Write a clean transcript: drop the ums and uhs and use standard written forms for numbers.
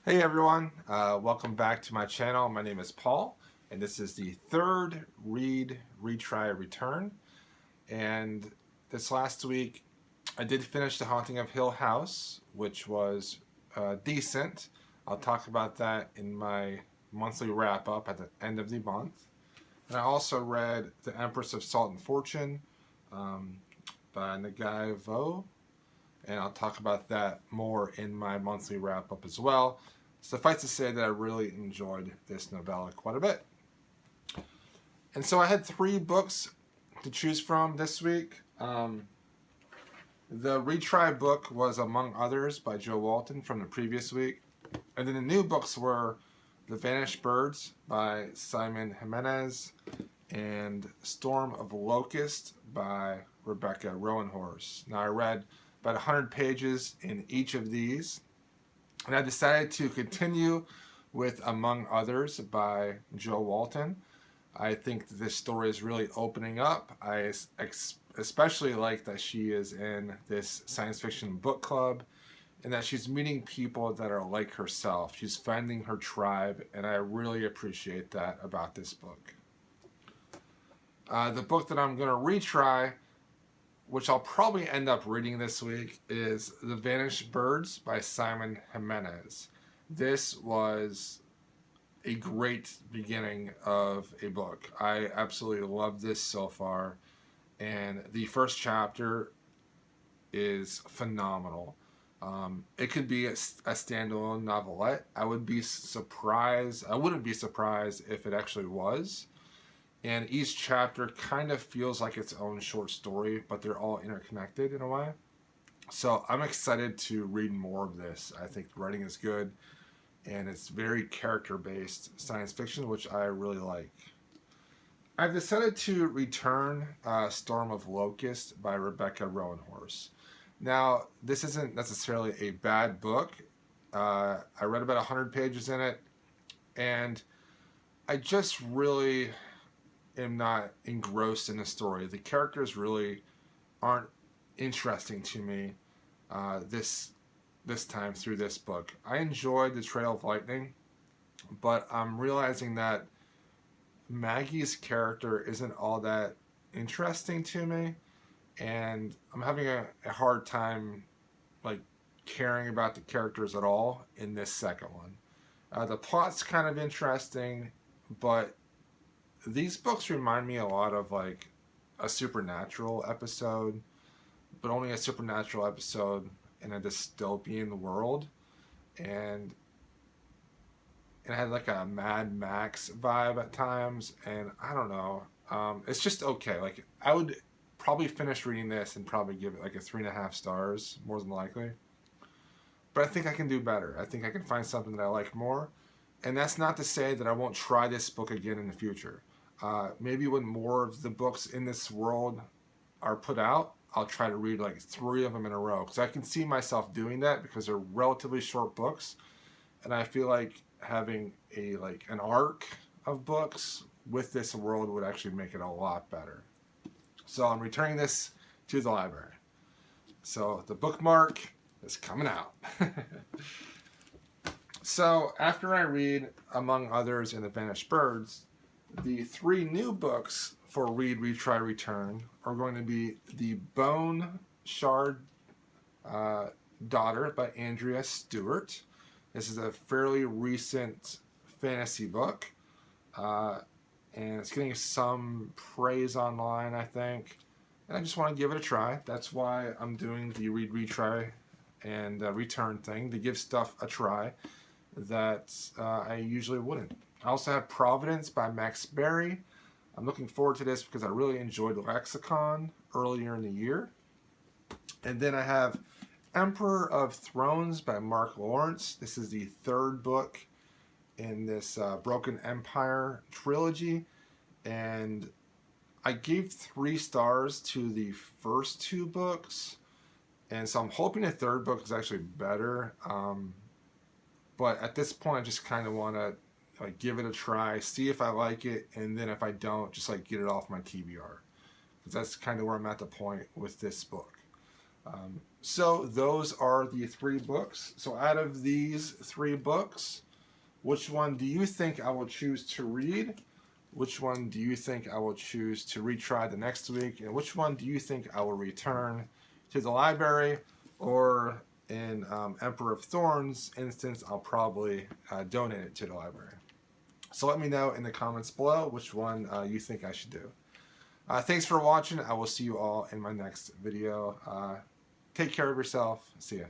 Hey everyone, welcome back to my channel. My name is Paul, and this is the third Read, Retry, Return. And this last week, I did finish The Haunting of Hill House, which was decent. I'll talk about that in my monthly wrap-up at the end of the month. And I also read The Empress of Salt and Fortune um, by Nagai Vo, and I'll talk about that more in my monthly wrap-up as well. Suffice to say that I really enjoyed this novella quite a bit. And so I had three books to choose from this week. The Retry book was Among Others by Joe Walton from the previous week. And then the new books were The Vanished Birds by Simon Jimenez and Storm of Locusts by Rebecca Roanhorse. Now I read about 100 pages in each of these, and I decided to continue with Among Others by Joe Walton. I think that this story is really opening up. I especially like that she is in this science fiction book club and that she's meeting people that are like herself. She's finding her tribe, and I really appreciate that about this book. The book that I'm going to retry, which I'll probably end up reading this week, is The Vanishing Birds by Simon Jimenez. This was a great beginning of a book. I absolutely love this so far, and the first chapter is phenomenal. It could be a standalone novelette. I wouldn't be surprised if it actually was. And each chapter kind of feels like its own short story, but they're all interconnected in a way. So I'm excited to read more of this. I think the writing is good, and it's very character-based science fiction, which I really like. I've decided to return Storm of Locusts by Rebecca Roanhorse. Now, this isn't necessarily a bad book. I read about 100 pages in it, and I just really am not engrossed in the story. The characters really aren't interesting to me this time through this book. I enjoyed the Trail of Lightning, but I'm realizing that Maggie's character isn't all that interesting to me, and I'm having a hard time like caring about the characters at all in this second one. The plot's kind of interesting, but these books remind me a lot of like a supernatural episode, but only a supernatural episode in a dystopian world, and it had like a Mad Max vibe at times, and I don't know. It's just okay. Like I would probably finish reading this and probably give it like a 3.5 stars, more than likely. But I think I can do better. I think I can find something that I like more, and that's not to say that I won't try this book again in the future. Maybe when more of the books in this world are put out, I'll try to read like 3 of them in a row, because I can see myself doing that because they're relatively short books, and I feel like having an arc of books with this world would actually make it a lot better. So I'm returning this to the library. So the bookmark is coming out. So after I read Among Others and The Vanished Birds, the 3 new books for Read, Retry, Return are going to be The Bone Shard Daughter by Andrea Stewart. This is a fairly recent fantasy book, and it's getting some praise online, I think. And I just want to give it a try. That's why I'm doing the Read, Retry, and Return thing, to give stuff a try that I usually wouldn't. I also have Providence by Max Berry. I'm looking forward to this because I really enjoyed Lexicon earlier in the year. And then I have Emperor of Thrones by Mark Lawrence. This is the 3rd book in this Broken Empire trilogy. And I gave 3 stars to the first 2 books. And so I'm hoping the 3rd book is actually better. But at this point, I just kind of want to give it a try, see if I like it, and then if I don't, just get it off my TBR, because that's kind of where I'm at the point with this book. So those are the 3 books. So out of these 3 books, which one do you think I will choose to read? Which one do you think I will choose to retry the next week? And which one do you think I will return to the library? Or in Emperor of Thorns instance, I'll probably donate it to the library. So let me know in the comments below which one you think I should do. Thanks for watching. I will see you all in my next video. Take care of yourself. See ya.